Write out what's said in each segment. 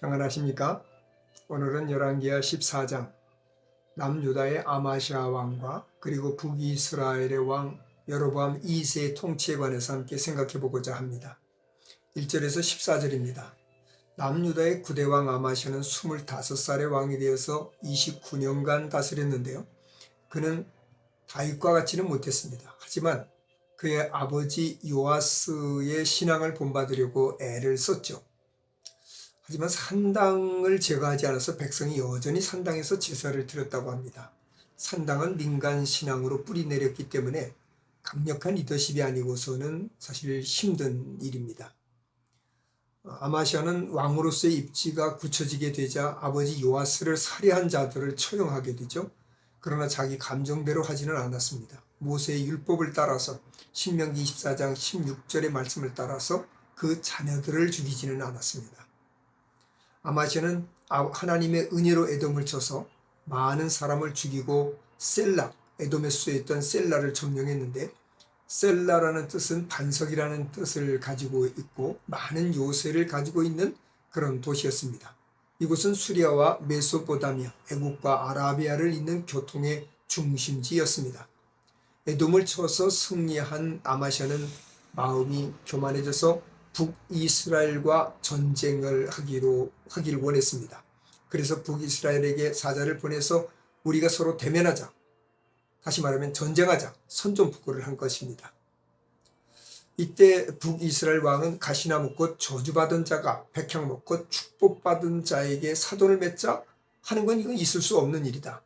평안하십니까? 오늘은 열왕기하 14장 남유다의 아마시아 왕과 그리고 북이스라엘의 왕 여로보암 2세의 통치에 관해서 함께 생각해 보고자 합니다. 1절에서 14절입니다. 남유다의 9대왕 아마시아는 25살의 왕이 되어서 29년간 다스렸는데요. 그는 다윗과 같지는 못했습니다. 하지만 그의 아버지 요아스의 신앙을 본받으려고 애를 썼죠. 하지만 산당을 제거하지 않아서 백성이 여전히 산당에서 제사를 드렸다고 합니다. 산당은 민간 신앙으로 뿌리 내렸기 때문에 강력한 리더십이 아니고서는 사실 힘든 일입니다. 아마시아는 왕으로서의 입지가 굳혀지게 되자 아버지 요아스를 살해한 자들을 처형하게 되죠. 그러나 자기 감정대로 하지는 않았습니다. 모세의 율법을 따라서 신명기 24장 16절의 말씀을 따라서 그 자녀들을 죽이지는 않았습니다. 아마시아는 하나님의 은혜로 에돔을 쳐서 많은 사람을 죽이고 셀라, 에돔에 수여있던 셀라를 점령했는데, 셀라라는 뜻은 반석이라는 뜻을 가지고 있고 많은 요새를 가지고 있는 그런 도시였습니다. 이곳은 수리아와 메소포타미아, 애국과 아라비아를 잇는 교통의 중심지였습니다. 에돔을 쳐서 승리한 아마시아는 마음이 교만해져서 북이스라엘과 전쟁을 하기를 원했습니다. 그래서 북이스라엘에게 사자를 보내서 우리가 서로 대면하자, 다시 말하면 전쟁하자, 선전포고를 한 것입니다. 이때 북이스라엘 왕은 가시나무꽃 저주받은 자가 백향목꽃 축복받은 자에게 사돈을 맺자 하는 건 이건 있을 수 없는 일이다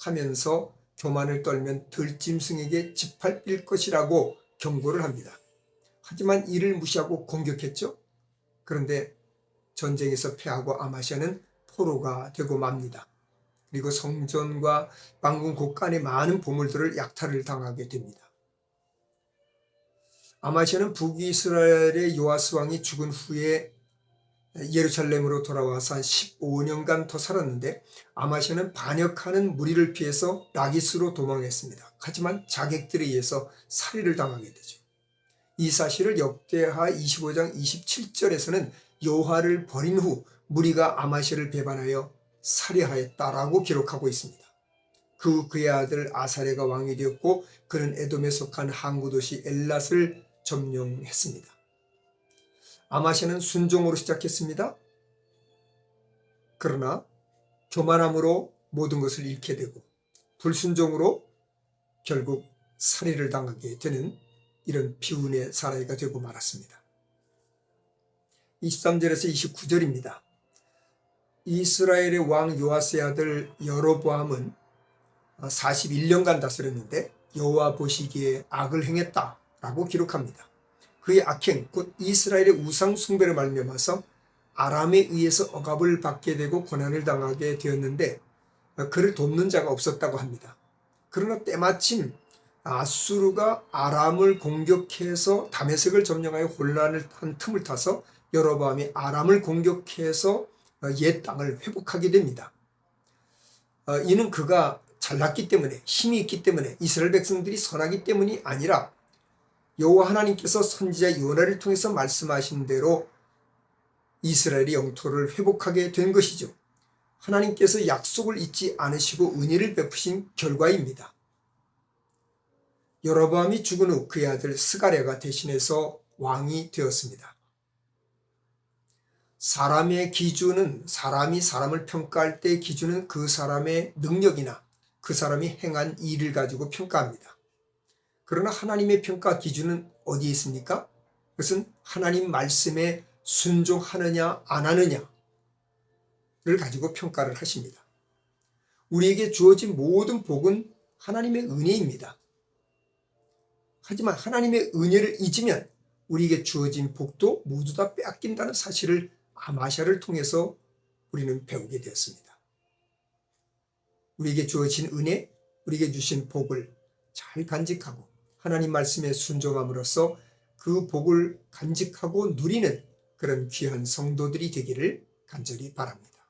하면서 교만을 떨면 들짐승에게 짓밟힐 것이라고 경고를 합니다. 하지만 이를 무시하고 공격했죠. 그런데 전쟁에서 패하고 아마시아는 포로가 되고 맙니다. 그리고 성전과 왕궁 곳간의 많은 보물들을 약탈을 당하게 됩니다. 아마시아는 북이스라엘의 요아스 왕이 죽은 후에 예루살렘으로 돌아와서 한 15년간 더 살았는데, 아마시아는 반역하는 무리를 피해서 라기스로 도망했습니다. 하지만 자객들에 의해서 살해를 당하게 되죠. 이 사실을 역대하 25장 27절에서는 여호와를 버린 후 무리가 아마시아를 배반하여 살해하였다라고 기록하고 있습니다. 그의 아들 아사랴가 왕이 되었고 그는 에돔에 속한 항구도시 엘랏을 점령했습니다. 아마시아는 순종으로 시작했습니다. 그러나 교만함으로 모든 것을 잃게 되고 불순종으로 결국 살해를 당하게 되는 이런 비운의 사나이가 되고 말았습니다. 23절에서 29절입니다. 이스라엘의 왕 요아스의 아들 여로보암은 41년간 다스렸는데 여호와 보시기에 악을 행했다라고 기록합니다. 그의 악행, 곧 이스라엘의 우상 숭배를 말미암아서 아람에 의해서 억압을 받게 되고 고난을 당하게 되었는데 그를 돕는 자가 없었다고 합니다. 그러나 때마침 아수르가 아람을 공격해서 다메섹을 점령하여 혼란을 한 틈을 타서 여로보암이 아람을 공격해서 옛 땅을 회복하게 됩니다. 이는 그가 잘났기 때문에, 힘이 있기 때문에, 이스라엘 백성들이 선하기 때문이 아니라 여호와 하나님께서 선지자 요나를 통해서 말씀하신 대로 이스라엘의 영토를 회복하게 된 것이죠. 하나님께서 약속을 잊지 않으시고 은혜를 베푸신 결과입니다. 여로보암이 죽은 후 그의 아들 스가랴가 대신해서 왕이 되었습니다. 사람의 기준은, 사람이 사람을 평가할 때의 기준은 그 사람의 능력이나 그 사람이 행한 일을 가지고 평가합니다. 그러나 하나님의 평가 기준은 어디에 있습니까? 그것은 하나님 말씀에 순종하느냐 안 하느냐를 가지고 평가를 하십니다. 우리에게 주어진 모든 복은 하나님의 은혜입니다. 하지만 하나님의 은혜를 잊으면 우리에게 주어진 복도 모두 다 빼앗긴다는 사실을 아마시아를 통해서 우리는 배우게 되었습니다. 우리에게 주어진 은혜, 우리에게 주신 복을 잘 간직하고 하나님 말씀에 순종함으로써 그 복을 간직하고 누리는 그런 귀한 성도들이 되기를 간절히 바랍니다.